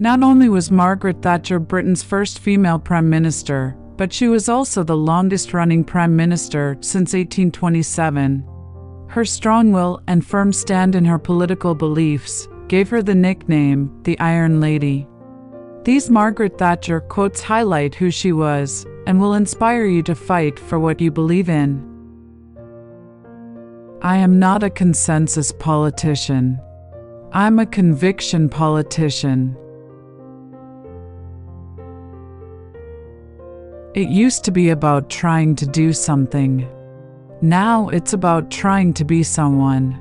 Not only was Margaret Thatcher Britain's first female prime minister, but she was also the longest-running prime minister since 1827. Her strong will and firm stand in her political beliefs gave her the nickname, the Iron Lady. These Margaret Thatcher quotes highlight who she was and will inspire you to fight for what you believe in. I am not a consensus politician. I'm a conviction politician. It used to be about trying to do something. Now it's about trying to be someone.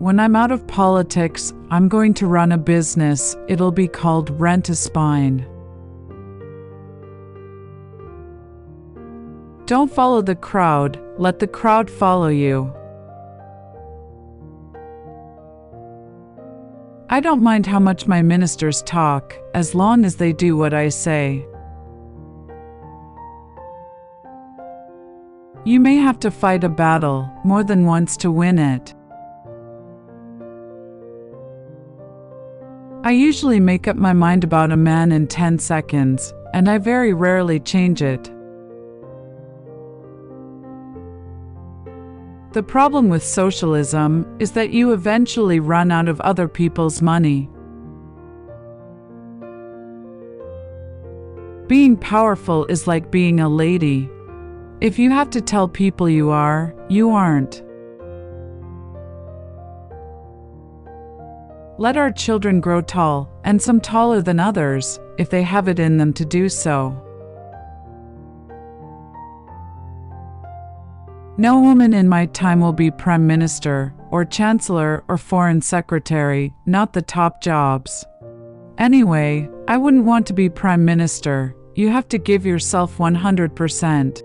When I'm out of politics, I'm going to run a business. It'll be called Rent a Spine. Don't follow the crowd, let the crowd follow you. I don't mind how much my ministers talk, as long as they do what I say. You may have to fight a battle more than once to win it. I usually make up my mind about a man in 10 seconds, and I very rarely change it. The problem with socialism is that you eventually run out of other people's money. Being powerful is like being a lady. If you have to tell people you are, you aren't. Let our children grow tall, and some taller than others, if they have it in them to do so. No woman in my time will be Prime Minister, or Chancellor, or Foreign Secretary, not the top jobs. Anyway, I wouldn't want to be Prime Minister. You have to give yourself 100%.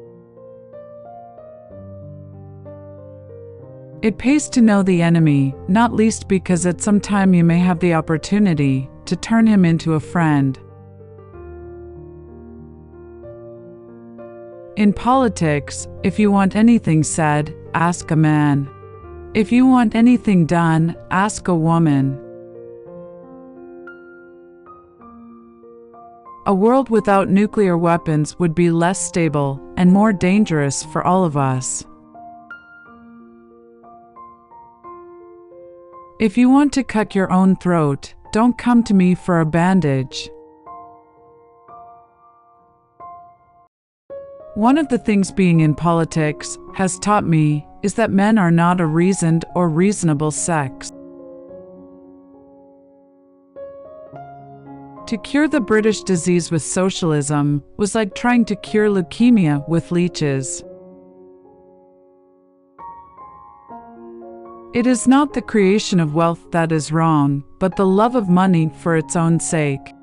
It pays to know the enemy, not least because at some time you may have the opportunity to turn him into a friend. In politics, if you want anything said, ask a man. If you want anything done, ask a woman. A world without nuclear weapons would be less stable and more dangerous for all of us. If you want to cut your own throat, don't come to me for a bandage. One of the things being in politics has taught me is that men are not a reasoned or reasonable sex. To cure the British disease with socialism was like trying to cure leukemia with leeches. It is not the creation of wealth that is wrong, but the love of money for its own sake.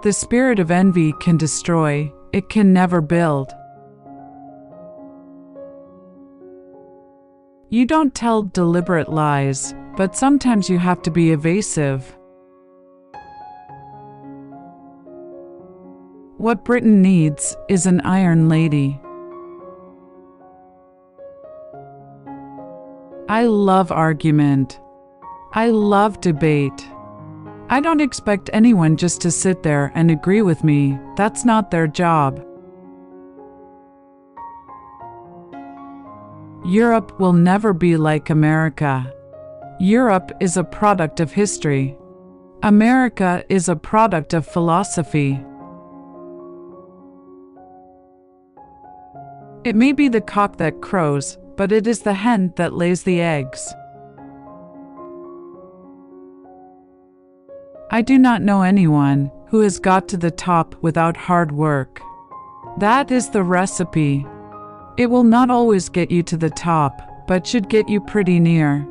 The spirit of envy can destroy, it can never build. You don't tell deliberate lies, but sometimes you have to be evasive. What Britain needs is an Iron Lady. I love argument. I love debate. I don't expect anyone just to sit there and agree with me. That's not their job. Europe will never be like America. Europe is a product of history. America is a product of philosophy. It may be the cock that crows, but it is the hen that lays the eggs. I do not know anyone who has got to the top without hard work. That is the recipe. It will not always get you to the top, but should get you pretty near.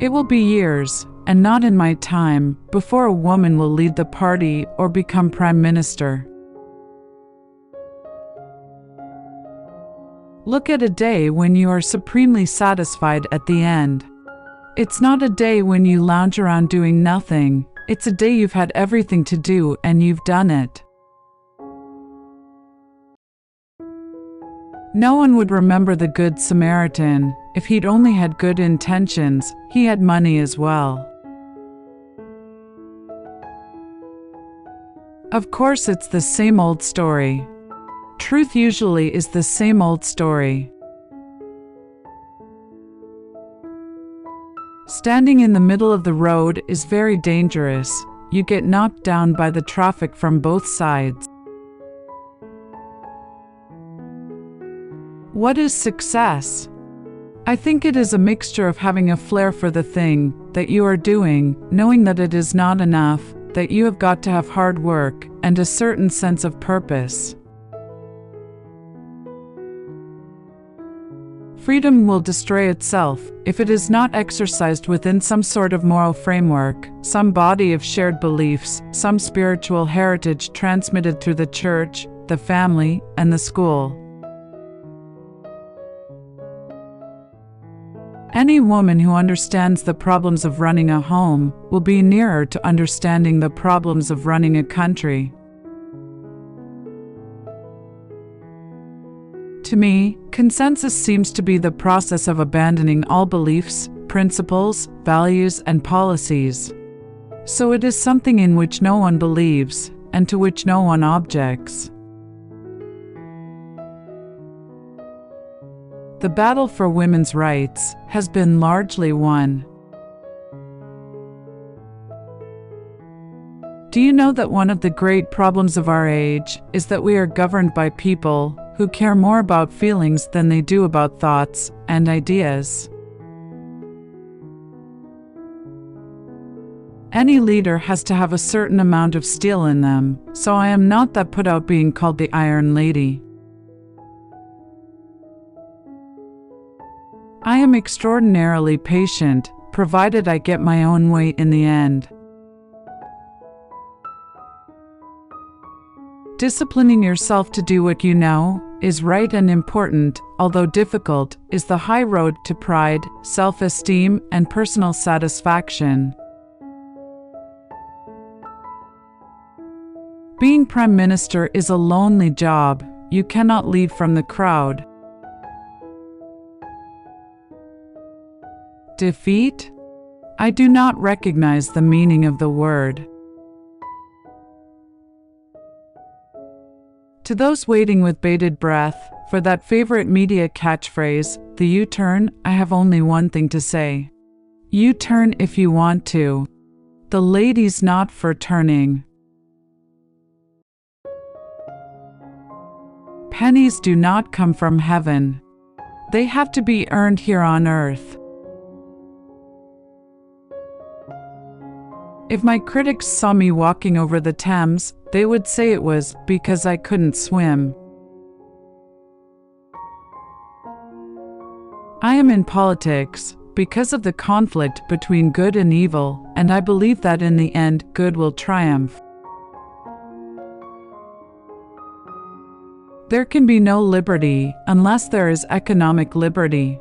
It will be years, and not in my time, before a woman will lead the party or become Prime Minister. Look at a day when you are supremely satisfied at the end. It's not a day when you lounge around doing nothing. It's a day you've had everything to do and you've done it. No one would remember the Good Samaritan. If he'd only had good intentions, he had money as well. Of course, it's the same old story. Truth usually is the same old story. Standing in the middle of the road is very dangerous. You get knocked down by the traffic from both sides. What is success? I think it is a mixture of having a flair for the thing that you are doing, knowing that it is not enough, that you have got to have hard work, and a certain sense of purpose. Freedom will destroy itself if it is not exercised within some sort of moral framework, some body of shared beliefs, some spiritual heritage transmitted through the church, the family, and the school. Any woman who understands the problems of running a home will be nearer to understanding the problems of running a country. To me, consensus seems to be the process of abandoning all beliefs, principles, values, and policies. So it is something in which no one believes, and to which no one objects. The battle for women's rights has been largely won. Do you know that one of the great problems of our age is that we are governed by people who care more about feelings than they do about thoughts and ideas? Any leader has to have a certain amount of steel in them, so I am not that put out being called the Iron Lady. I am extraordinarily patient, provided I get my own way in the end. Disciplining yourself to do what you know is right and important, although difficult, is the high road to pride, self-esteem, and personal satisfaction. Being Prime Minister is a lonely job. You cannot leave from the crowd. Defeat? I do not recognize the meaning of the word. To those waiting with bated breath for that favorite media catchphrase, the U-turn, I have only one thing to say. U-turn if you want to. The lady's not for turning. Pennies do not come from heaven. They have to be earned here on earth. If my critics saw me walking over the Thames, they would say it was because I couldn't swim. I am in politics because of the conflict between good and evil, and I believe that in the end, good will triumph. There can be no liberty unless there is economic liberty.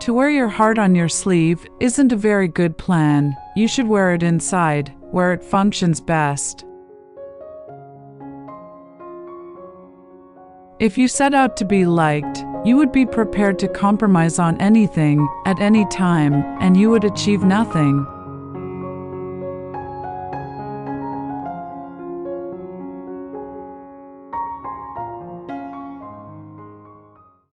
To wear your heart on your sleeve isn't a very good plan. You should wear it inside, where it functions best. If you set out to be liked, you would be prepared to compromise on anything, at any time, and you would achieve nothing.